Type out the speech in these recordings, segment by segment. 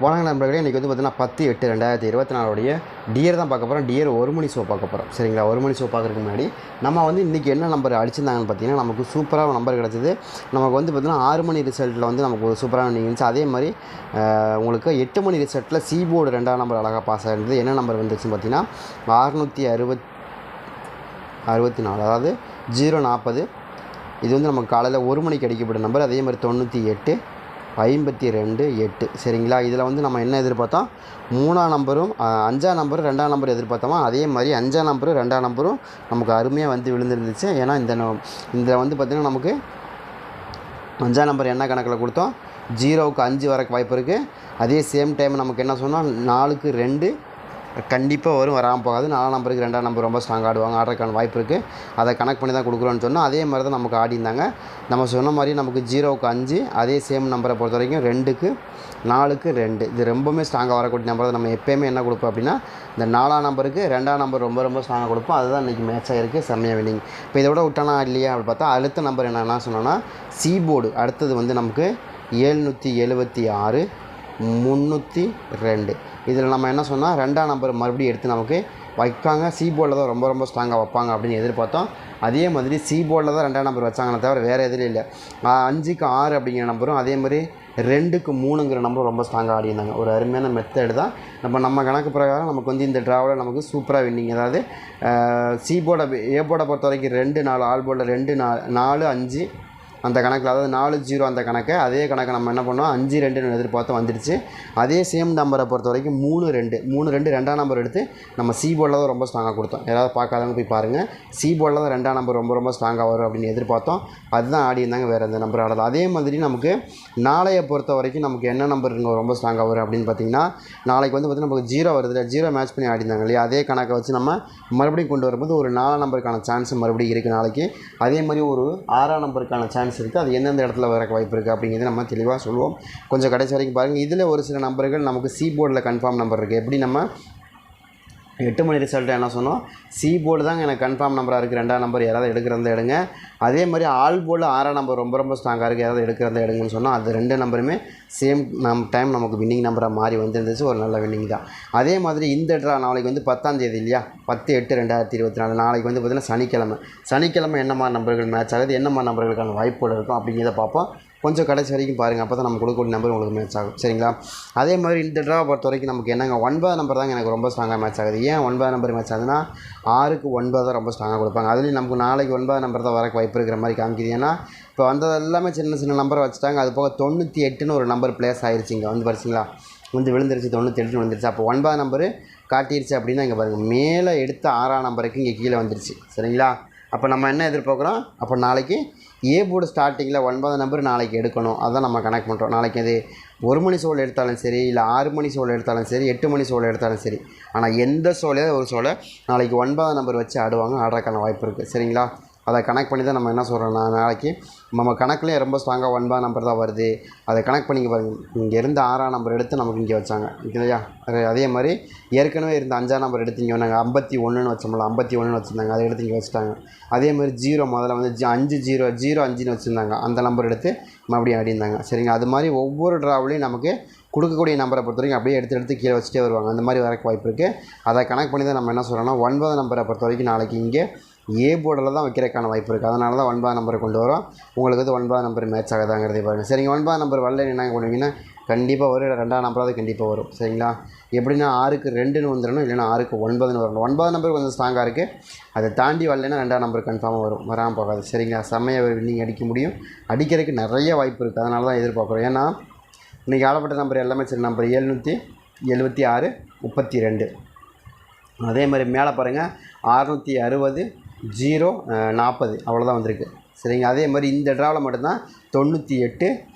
வணக்கம் நண்பர்களே, இன்றைக்கி வந்து பார்த்தீங்கன்னா 10/8/2024 டியர் தான் பார்க்க போகிறோம். டியர் ஒரு மணி ஷோ பார்க்க போகிறோம். சரிங்களா, ஒரு மணி ஷோ பார்க்குறதுக்கு முன்னாடி நம்ம வந்து இன்றைக்கி என்ன நம்பர் அடிச்சிருந்தாங்கன்னு பார்த்தீங்கன்னா, நமக்கு சூப்பராக நம்பர் கிடச்சிது. நமக்கு வந்து பார்த்திங்கன்னா 6 மணி ரிசல்ட்டில் வந்து நமக்கு ஒரு சூப்பரான இருந்துச்சு. அதே மாதிரி உங்களுக்கு 8 மணி ரிசல்ட்டில் சி போர்டு 2ஆம் நம்பர் அழகாக பாஸ் ஆகிருந்தது. என்ன நம்பர் வந்துச்சுன்னு பார்த்தீங்கன்னா 664, அதாவது 040. இது வந்து நமக்கு காலையில் 1 மணிக்கு அடிக்கப்பட்ட நம்பர். அதே மாதிரி 98 52 8. சரிங்களா, இதில் வந்து நம்ம என்ன எதிர்பார்த்தோம், 3ஆம் நம்பரும் 5ஆம் நம்பரும் 2ஆம் நம்பர் எதிர்பார்த்தோமா, அதே மாதிரி 5ஆம் நம்பரும் 2ஆம் நம்பரும் நமக்கு அருமையாக வந்து விழுந்துருந்துச்சு. ஏன்னா இந்த வந்து பார்த்திங்கன்னா நமக்கு 5ஆம் நம்பர் என்ன கணக்கில் கொடுத்தோம், 0க்கு 5 வரக்கு வாய்ப்பு இருக்குது. அதே சேம் டைம் நமக்கு என்ன சொன்னால் 4க்கு 2 கண்டிப்பாக வரும், வராமல் போகாது. 4ஆம் நம்பருக்கு 2ஆம் நம்பர் ரொம்ப ஸ்ட்ராங் ஆடுறதுக்கான வாய்ப்பு இருக்குது. அதை கனெக்ட் பண்ணி தான் கொடுக்குறோன்னு சொன்னால் அதே மாதிரி தான் நமக்கு ஆடிந்தாங்க. நம்ம சொன்ன மாதிரி நமக்கு 0க்கு 5, அதே சேம் நம்பரை பொறுத்த வரைக்கும் 2க்கு 4க்கு 2. இது ரொம்பவுமே ஸ்ட்ராங்காக வரக்கூடிய நம்பர். நம்ம எப்போயுமே என்ன கொடுப்போம் அப்படின்னா, இந்த 4ஆம் நம்பருக்கு 2ஆம் நம்பர் ரொம்ப ஸ்ட்ராங்காக கொடுப்போம். அதுதான் இன்றைக்கி மேட்ச் ஆகிருக்கு, செம்மையாக வின்னிங். இப்போ இதை விட விட்டானா இல்லையா அப்படி பார்த்தா அடுத்த நம்பர் என்ன சொன்னோன்னா சி போர்டு. அடுத்தது வந்து நமக்கு 776 302. இதில் நம்ம என்ன சொன்னால் 2ஆம் நம்பர் மறுபடியும் எடுத்து நமக்கு வைப்பாங்க. சி போர்டில் தான் ரொம்ப ஸ்ட்ராங்காக வைப்பாங்க அப்படின்னு எதிர்பார்த்தோம். அதே மாதிரி சி போர்டில் தான் 2ஆம் நம்பர் வச்சாங்கன்னு தவிர வேறு எதுலையும் இல்லை. 5க்கு 6 அப்படிங்கிற நம்பரும், அதே மாதிரி 2க்கு 3ங்கிற நம்பரும் ரொம்ப ஸ்ட்ராங்காக ஆடியிருந்தாங்க. ஒரு அருமையான மெத்தடு தான். நம்ம கணக்கு பிரகாரம் நமக்கு வந்து இந்த ட்ராவில் நமக்கு சூப்பராக வின்னிங். அதாவது சி போர்டை ஏ போர்டை பொறுத்த வரைக்கும் 2 4, ஆல் போர்டில் 2 4 5 அந்த கணக்கில், அதாவது 4-0 அந்த கணக்கை, அதே கணக்கை நம்ம என்ன பண்ணோம் 5-2 எதிர்பார்த்து வந்துடுச்சு. அதே சேம் நம்பரை பொறுத்த வரைக்கும் 3-2 2ஆம் நம்பர் எடுத்து நம்ம சி போர்டில் தான் ரொம்ப ஸ்ட்ராங்காக கொடுத்தோம். யாராவது பார்க்காதவங்க போய் பாருங்கள். சி போர்டில் தான் 2ஆம் நம்பர் ரொம்ப ஸ்ட்ராங்காக வரும் அப்படின்னு எதிர்பார்த்தோம். அதுதான் ஆடி இருந்தாங்க, வேறு எந்த நம்பர் ஆடலாம். அதே மாதிரி நமக்கு நாளையை பொறுத்த வரைக்கும் நமக்கு என்ன நம்பர் ரொம்ப ஸ்ட்ராங்காக வரும் அப்படின்னு பார்த்தீங்கன்னா, நாளைக்கு வந்து பார்த்திங்கன்னா நமக்கு 0 வருது, 0 மேட்ச் பண்ணி ஆடிந்தாங்க இல்லையா, அதே கணக்கை வச்சு நம்ம மறுபடியும் கொண்டு வரும்போது ஒரு 4ஆம் நம்பருக்கான சான்ஸ் மறுபடியும் இருக்குது நாளைக்கு. அதே மாதிரி ஒரு 6ஆம் நம்பருக்கான சான்ஸ் இருக்குது. அது எந்தெந்த இடத்துல வர வாய்ப்பு இருக்குது அப்படிங்கிறது நம்ம தெளிவாக சொல்லுவோம். கொஞ்சம் கடைசி வரைக்கும் பாருங்கள். இதில் ஒரு சில நம்பர்கள் நமக்கு சி போர்டில் கன்ஃபார்ம் நம்பர் இருக்குது. எப்படி நம்ம 8 மணி ரிசல்ட்டு என்ன சொன்னோம், சி போர்டு தாங்க எனக்கு கன்ஃபார்ம் நம்பராக இருக்குது, 2ஆம் நம்பர் யாராவது எடுக்கிறத எடுங்க. அதே மாதிரி ஆல் போர்டில் 6ஆம் நம்பர் ரொம்ப ஸ்ட்ராங்காக இருக்குது, யாராவது எடுக்கிறத எடுங்கன்னு சொன்னால் அது 2 நம்பருமே சேம் டைம் நமக்கு வின்னிங் நம்பராக மாறி வந்துருந்துச்சு. ஒரு நல்ல வின்னிங் தான். அதே மாதிரி இந்த ட்ரா நாளைக்கு வந்து 10ஆம் தேதி இல்லையா, 10/8/2024 நாளைக்கு வந்து பார்த்திங்கன்னா சனிக்கிழமை என்ன மாதிரி நம்பர்கள் மேட்ச் ஆகுது, என்ன மாதிரி நம்பர்களுக்கான வாய்ப்புகள் இருக்கும் அப்படிங்கிறத பார்ப்போம். கொஞ்சம் கடைசி வரைக்கும் பாருங்கள், அப்போ தான் நம்ம கொடுக்கக்கூடிய நம்பர் உங்களுக்கு மேட்ச் ஆகும். சரிங்களா, அதே மாதிரி இந்த ட்ராவை பொறுத்த வரைக்கும் நமக்கு என்னங்க 9ஆம் நம்பர் தாங்க எனக்கு ரொம்ப ஸ்ட்ராங்காக மேட்ச் ஆகுது. ஏன் 9ஆம் நம்பர் மேட்ச் ஆகுதுன்னா 6க்கு 9 தான் ரொம்ப ஸ்ட்ராங்காக கொடுப்பாங்க. அதுலேயும் நமக்கு நாளைக்கு 9ஆம் நம்பர் தான் வரக்கு வாய்ப்பு இருக்கிற மாதிரி காமிக்குது. ஏன்னா இப்போ வந்தது எல்லாமே சின்ன நம்பரை வச்சுட்டாங்க. அது போக 98ன்னு ஒரு நம்பர் பிளேஸ் ஆகிருச்சு. இங்கே வந்து படிச்சிங்களா, வந்து விழுந்துருச்சு, 98 விழுந்துருச்சு. அப்போ 9ஆம் நம்பரு காட்டிருச்சு அப்படின்னா இங்கே பாருங்கள், மேலே எடுத்த 6ஆம் நம்பருக்கு இங்கே கீழே வந்துருச்சு. சரிங்களா, அப்போ நம்ம என்ன எதிர்பார்க்குறோம், அப்போ நாளைக்கு ஏ போர்டு ஸ்டார்டிங்கில் 9ஆம் நம்பர் நாளைக்கு எடுக்கணும். அதான் நம்ம கனெக்ட் பண்ணுறோம். நாளைக்கு அது 1 மணி ஷோவில் எடுத்தாலும் சரி, இல்லை 6 மணி ஷோவில் எடுத்தாலும் சரி, 8 மணி ஷோவில் எடுத்தாலும் சரி, ஆனால் எந்த ஷோலையாவது ஒரு ஷோவில் நாளைக்கு 9ஆம் நம்பர் வச்சு ஆடுறதுக்கான வாய்ப்பு இருக்குது. சரிங்களா, அதை கனெக்ட் பண்ணி தான் நம்ம என்ன சொல்கிறோம்னா, நாளைக்கு நம்ம கணக்குலேயே ரொம்ப ஸ்ட்ராங்காக 9ஆம் நம்பர் தான் வருது. அதை கனெக்ட் பண்ணிக்க பாருங்கள். இங்கே இருந்து 6ஆம் நம்பர் எடுத்து நமக்கு இங்கே வச்சாங்க இல்லையா. அதே மாதிரி ஏற்கனவே இருந்த 5ஆம் நம்பர் எடுத்து இங்கே வந்தாங்க. 51ன்னு வச்சோம்ல, 51ன்னு வச்சுருந்தாங்க, அதை எடுத்து இங்கே வச்சுட்டாங்க. அதே மாதிரி 0 முதல்ல வந்து 5-0-0-5ன்னு வச்சுருந்தாங்க, அந்த நம்பர் எடுத்து மறுபடியும் ஆடிந்தாங்க. சரிங்க, அது மாதிரி ஒவ்வொரு ட்ராவிலையும் நமக்கு கொடுக்கக்கூடிய நம்பரை பொறுத்த வரைக்கும் அப்படியே எடுத்து கீழே வச்சுட்டே வருவாங்க. அந்த மாதிரி வரக்கு வாய்ப்பு இருக்குது. அதை கனெக்ட் பண்ணி தான் நம்ம என்ன சொல்கிறோம்னா 9ஆம் நம்பரை பொறுத்த வரைக்கும் நாளைக்கு இங்கே ஏ போர்டில் தான் வைக்கிறதுக்கான வாய்ப்பு இருக்குது. அதனால தான் 9ஆம் நம்பரை கொண்டு வரோம். உங்களுக்கு வந்து 9ஆம் நம்பர் மேட்ச் ஆகுதாங்கிறதே பாருங்கள். சரிங்க, 9ஆம் நம்பர் வரல என்ன பண்ணுவீங்கன்னா கண்டிப்பாக வரும், 2ஆம் நம்பராவது கண்டிப்பாக வரும். சரிங்களா, எப்படின்னா 6க்கு 2ன்னு வந்துடணும், இல்லைன்னா 6க்கு 9ன்னு வரணும். 9ஆம் நம்பர் கொஞ்சம் ஸ்ட்ராங்காக இருக்குது. அதை தாண்டி வரலைன்னா 2ஆம் நம்பர் கன்ஃபார்மாக வரும், வராமல் போகாது. சரிங்களா, செம்மையாக வின்னிங் அடிக்க முடியும், அடிக்கிறதுக்கு நிறைய வாய்ப்பு இருக்குது. அதனால தான் எதிர்பார்க்குறோம். ஏன்னா இன்றைக்கி ஆடப்பட்ட நம்பர் எல்லாமே சின்ன நம்பர் 776 32. அதே மாதிரி மேலே பாருங்கள் 660 040 அவ்வளோதான் வந்திருக்கு. சரிங்க, அதே மாதிரி இந்த ட்ராவில் மட்டும்தான் 98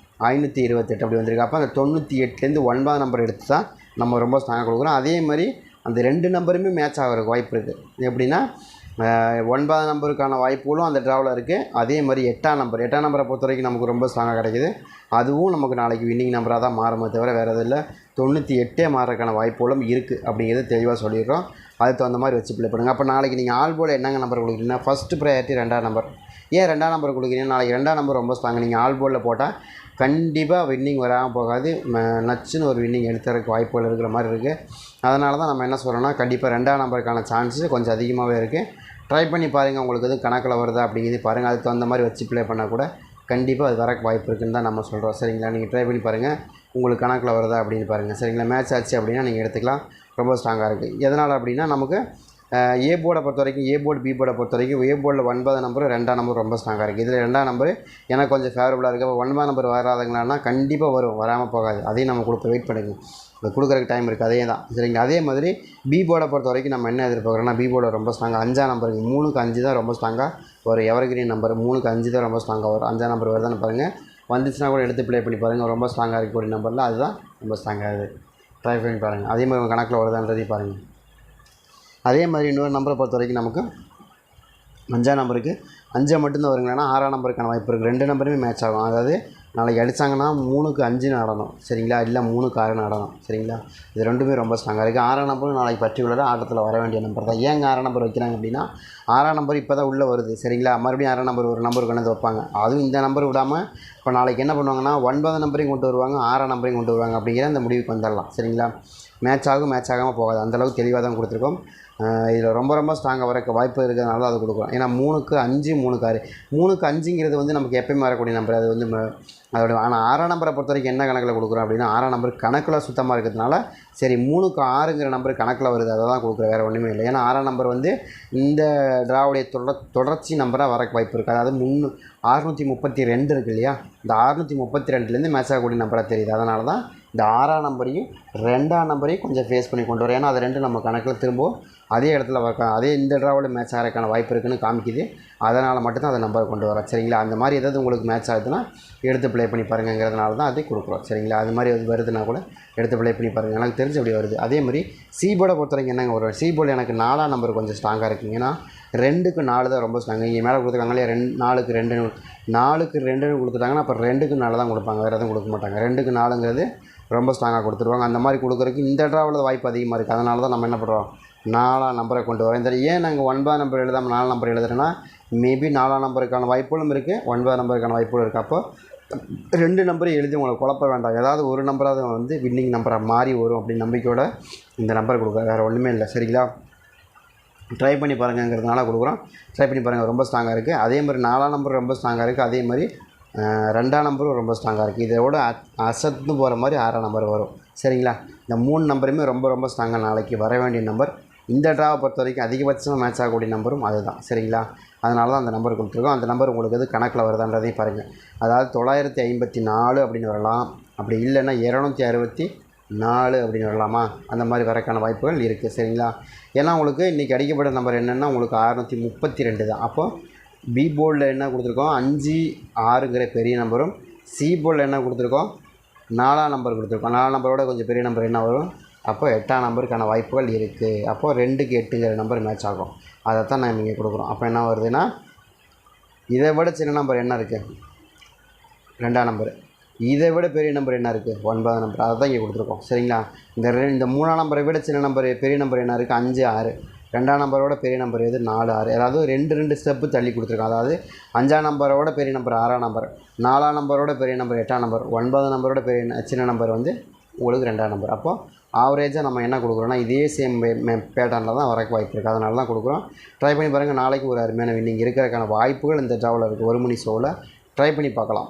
528 அப்படி வந்திருக்கு. அப்போ அந்த 98லேருந்து 9ஆம் நம்பர் எடுத்து தான் நம்ம ரொம்ப ஸ்ட்ராங்காக கொடுக்குறோம். அதே மாதிரி அந்த 2 நம்பருமே மேட்ச் ஆகிறதுக்கு வாய்ப்பு இருக்குது. எப்படின்னா 9ஆம் நம்பருக்கான வாய்ப்புகளும் அந்த ட்ராவில் இருக்குது. அதே மாதிரி 8ஆம் நம்பரை பொறுத்த வரைக்கும் நமக்கு ரொம்ப ஸ்ட்ராங்காக கிடைக்கிது. அதுவும் நமக்கு நாளைக்கு வின்னிங் நம்பராக தான் மாறுமே தவிர வேறு எதுவும் இல்லை. 98 மாறுறதுக்கான வாய்ப்புகளும் இருக்குது அப்படிங்கிறது தெளிவாக சொல்லிடுறோம். அதுக்கு தகுந்த மாதிரி வச்சு ப்ளே பண்ணுங்கள். அப்போ நாளைக்கு நீங்கள் ஆல் போர்டில் என்னங்க நம்பர் கொடுக்குறீங்கன்னா ஃபஸ்ட்டு ப்ரையாரிட்டி 2ஆம் நம்பர். ஏன் 2ஆம் நம்பர் கொடுக்குறீங்கன்னா நாளைக்கு 2ஆம் நம்பர் ரொம்ப ஸ்ட்ராங். நீங்கள் ஆல் போர்டில் போட்டால் கண்டிப்பாக வின்னிங் வராமல் போகாது. நச்சுன்னு ஒரு வின்னிங் எடுத்துறதுக்கு வாய்ப்புகள் இருக்கிற மாதிரி இருக்குது. அதனால தான் நம்ம என்ன சொல்கிறோன்னா கண்டிப்பாக 2ஆம் நம்பருக்கான சான்ஸு கொஞ்சம் அதிகமாகவே இருக்குது. ட்ரை பண்ணி பாருங்கள், உங்களுக்கு எதுவும் கணக்கில் வருதா அப்படிங்கிறது பாருங்கள். அதுக்கு தகுந்த மாதிரி வச்சு ப்ளே பண்ணால் கூட கண்டிப்பாக அது வரக்கு வாய்ப்பு இருக்குதுன்னு தான் நம்ம சொல்கிறோம். சரிங்களா, நீங்கள் ட்ரை பண்ணி பாருங்கள், உங்களுக்கு கணக்கில் வருதா அப்படின்னு பாருங்கள். சரிங்களா, மேட்ச் ஆச்சு அப்படின்னா நீங்கள் எடுத்துக்கலாம். ரொம்ப ஸ்ட்ராங்காக இருக்குது. எதனால் அப்படின்னா நமக்கு ஏ போர்டை பொறுத்த வரைக்கும், ஏ போர்டு பி போர்டை பொறுத்த வரைக்கும் ஏ போர்டில் 9 நம்பர் 2ஆம் நம்பர் ரொம்ப ஸ்ட்ராங்காக இருக்குது. இதில் 2ஆம் நம்பர் எனக்கு கொஞ்சம் ஃபேவரபுளாக இருக்குது. அப்போ 9ஆம் நம்பர் வராதுங்களான்னா கண்டிப்பாக வரும், வராமல் போகாது. அதையும் நம்ம வெயிட் பண்ணுங்க, அது கொடுக்குறக்கு டைம் இருக்குது. அதே தான் சரிங்களா. அதே மாதிரி பி போர்டை பொறுத்த வரைக்கும் நம்ம என்ன எதிர்பார்க்குறோன்னா பி போர்டை ரொம்ப ஸ்ட்ராங்காக 5ஆம் நம்பருக்கு 3க்கு 5 தான் ரொம்ப ஸ்ட்ராங்காக வரும். எவர்கிரீன் நம்பர் 3க்கு 5 தான் ரொம்ப ஸ்ட்ராங்காக வரும். 5ஆம் நம்பர் வருதான்னு பாருங்கள், வந்துச்சுன்னா கூட எடுத்து ப்ளே பண்ணி பாருங்கள். ரொம்ப ஸ்ட்ராங்காக இருக்கக்கூடிய நம்பரில் அதுதான் ரொம்ப ஸ்ட்ராங்காக இருக்குது. ட்ரை பண்ணி பாருங்கள். அதே மாதிரி கணக்கில் வருதான்றதையும் பாருங்கள். அதே மாதிரி இன்னொரு நம்பரை பொறுத்த வரைக்கும் நமக்கு 5ஆம் நம்பருக்கு 5 மட்டும்தான் வருங்களேன்னா 6ஆம் நம்பருக்கான வாய்ப்பு இருக்குது. 2 நம்பருமே மேட்ச் ஆகும். அதாவது நாளைக்கு அடித்தாங்கன்னா 3க்கு 5 ஆடணும் சரிங்களா, இல்லை 3க்கு 6 ஆடணும் சரிங்களா. இது ரெண்டுமே ரொம்ப ஸ்ட்ராங்காக இருக்குது. 6ஆம் நம்பரும் நாளைக்கு பர்டிகுலராக ஆட்டத்தில் வர வேண்டிய நம்பர் தான். ஏங்க 6ஆம் நம்பர் வைக்கிறாங்க அப்படின்னா 6ஆம் நம்பர் இப்போ தான் உள்ளே வருது சரிங்களா. மறுபடியும் 6ஆம் நம்பர் ஒரு நம்பர் கொண்டு வந்து வைப்பாங்க. அதுவும் இந்த நம்பர் விடாமல் இப்போ நாளைக்கு என்ன பண்ணுவாங்கன்னா 9 நம்பரையும் கொண்டு வருவாங்க, 6ஆம் நம்பரையும் கொண்டு வருவாங்க. அப்படிங்கிற அந்த முடிவுக்கு வந்துடலாம் சரிங்களா. மேட்ச் ஆகாமல் போகாது. அந்தளவுக்கு தெளிவாக தான் கொடுத்துருக்கோம். இதில் ரொம்ப ரொம்ப ஸ்ட்ராங்காக வரக்க வாய்ப்பு இருக்கிறதுனால தான் அது கொடுக்குறோம். ஏன்னா 3க்கு 5 3க்கு 6 3க்கு 5ங்கிறது வந்து நமக்கு எப்போயுமே வரக்கூடிய நம்பர். அது வந்து அதோட ஆனால் 6ஆம் நம்பரை பொறுத்த வரைக்கும் என்ன கணக்கில் கொடுக்குறோம் அப்படின்னா 6ஆம் நம்பர் கணக்கில் சுத்தமாக இருக்கிறதுனால சரி 3க்கு 6ங்கிற நம்பர் கணக்கில் வருது, அதை தான் கொடுக்குறோம், வேறு ஒன்றுமே இல்லை. ஏன்னா 6ஆம் நம்பர் வந்து இந்த டிராவுடைய தொடர்ச்சி நம்பராக வரக்கு வாய்ப்பு இருக்குது. அதாவது 632 இருக்குது இல்லையா, இந்த 632லேருந்து மேட்ச் ஆகக்கூடிய நம்பராக தெரியுது. அதனால தான் இந்த 6ஆம் நம்பரையும் 2ஆம் நம்பரையும் கொஞ்சம் ஃபேஸ் பண்ணி கொண்டு வரோம். ஏன்னா அது ரெண்டும் நம்ம கணக்கில் திரும்ப அதே இடத்துல அதே இந்த ட்ராவில் மேட்ச் ஆகிறதுக்கான வாய்ப்பு இருக்குதுன்னு காமிக்குது. அதனால் மட்டும்தான் அதை நம்பரை கொண்டு வரோம் சரிங்களா. அந்த மாதிரி ஏதாவது உங்களுக்கு மேட்ச் ஆகுதுன்னா எடுத்து ப்ளே பண்ணி பாருங்கிறதுனால தான் அது கொடுக்குறோம் சரிங்களா. அது மாதிரி அது வருதுன்னா கூட எடுத்து ப்ளே பண்ணி பாருங்கள், எனக்கு தெரிஞ்சு அப்படி வருது. அதே மாதிரி சி போர்டை பொறுத்த வரைக்கும் என்னங்க வரும், சி போர்டில் எனக்கு 4ஆம் நம்பர் கொஞ்சம் ஸ்ட்ராங்காக இருக்குங்க. ஏன்னா 2க்கு 4 தான் ரொம்ப ஸ்ட்ராங்கு. இங்கே மேலே கொடுத்துருக்காங்க இல்லையா, 4க்கு 2ன்னு கொடுத்துட்டாங்கன்னா அப்போ 2க்கு 4 தான் கொடுப்பாங்க, வேறு எதுவும் கொடுக்க மாட்டாங்க. 2க்கு 4ங்கிறது ரொம்ப ஸ்ட்ராங்காக கொடுத்துருவாங்க. அந்த மாதிரி கொடுக்குறதுக்கு இந்த ட்ராவில் வாய்ப்பு அதிகமாக இருக்குது. அதனால தான் நம்ம என்ன பண்ணுறோம் 4ஆம் நம்பரை கொண்டு வரோம். இந்த ஏன் நாங்கள் 9ஆம் நம்பர் எழுதாமல் 4ஆம் நம்பர் எழுதுறேன்னா மேபி 4ஆம் நம்பருக்கான வாய்ப்புகளும் இருக்குது, 9ஆம் நம்பருக்கான வாய்ப்புகளும் இருக்குது. அப்போ 2 நம்பரையும் எழுதி உங்களுக்கு குழப்ப வேண்டாம். ஏதாவது ஒரு நம்பராக வந்து வின்னிங் நம்பராக மாறி வரும் அப்படின்னு நம்பிக்கையோட இந்த நம்பரை கொடுக்குறேன், வேறு ஒன்றுமே இல்லை சரிங்களா. ட்ரை பண்ணி பாருங்கிறதுனால கொடுக்குறோம். ட்ரை பண்ணி பாருங்கள், ரொம்ப ஸ்ட்ராங்காக இருக்குது. அதே மாதிரி 4ஆம் நம்பர் ரொம்ப ஸ்ட்ராங்காக இருக்குது. அதே மாதிரி 2ஆம் நம்பரும் ரொம்ப ஸ்ட்ராங்காக இருக்குது. இதோட அசத்துன்னு போகிற மாதிரி 6ஆம் நம்பர் வரும் சரிங்களா. இந்த 3 நம்பருமே ரொம்ப ரொம்ப ஸ்ட்ராங்காக நாளைக்கு வர வேண்டிய நம்பர். இந்த ட்ராவை பொறுத்த வரைக்கும் அதிகபட்சமாக மேட்ச் ஆகக்கூடிய நம்பரும் அதுதான் சரிங்களா. அதனால தான் அந்த நம்பர் கொடுத்துருக்கோம். அந்த நம்பர் உங்களுக்கு எது கணக்கில் வருதான்றதையும் பாருங்கள். அதாவது 954 அப்படின்னு வரலாம், அப்படி இல்லைன்னா 264 அப்படின்னு வரலாமா, அந்த மாதிரி வரக்கான வாய்ப்புகள் இருக்குது சரிங்களா. ஏன்னா உங்களுக்கு இன்றைக்கி அடிக்கப்பட்ட நம்பர் என்னென்னா உங்களுக்கு 632 தான். அப்போது பி போர்டில் என்ன கொடுத்துருக்கோம் 5 6ங்கிற பெரிய நம்பரும், சி போர்டில் என்ன கொடுத்துருக்கோம் 4ஆம் நம்பர் கொடுத்துருக்கோம். 4ஆம் நம்பரோட கொஞ்சம் பெரிய நம்பர் என்ன வரும், அப்போ 8ஆம் நம்பருக்கான வாய்ப்புகள் இருக்குது. அப்போது 2க்கு 8ங்கிற நம்பர் மேட்ச் ஆகும். அதைத்தான் நான் இங்கே கொடுக்குறோம். அப்போ என்ன வருதுன்னா இதை விட சின்ன நம்பர் என்ன இருக்குது 2ஆம் நம்பர், இதை விட பெரிய நம்பர் என்ன இருக்குது 9ஆம் நம்பர், அதை தான் இங்கே கொடுத்துருக்கோம் சரிங்களா. இந்த 3ஆம் நம்பரை விட சின்ன நம்பர் பெரிய நம்பர் என்ன இருக்குது 5 6, 2ஆம் நம்பரோட பெரிய நம்பர் எது 4 6, அதாவது 2 ஸ்டெப்பு தள்ளி கொடுத்துருக்கோம். அதாவது 5ஆம் நம்பரோட பெரிய நம்பர் 6ஆம் நம்பர், 4ஆம் நம்பரோட பெரிய நம்பர் 8ஆம் நம்பர், 9ஆம் நம்பரோட பெரிய சின்ன நம்பர் வந்து உங்களுக்கு 2ஆம் நம்பர். அப்போது ஆவரேஜாக நம்ம என்ன கொடுக்குறோன்னா இதே சேம் பேட்டர்னில் தான் வரக்கு வாய்ப்பு இருக்குது. அதனால தான் கொடுக்குறோம். ட்ரை பண்ணி பாருங்கள். நாளைக்கு ஒரு அருமையான வின்னிங் இருக்கிறதுக்கான வாய்ப்புகள் இந்த ட்ராவில் இருக்குது. 1 மணி ஷோவில் ட்ரை பண்ணி பார்க்கலாம்.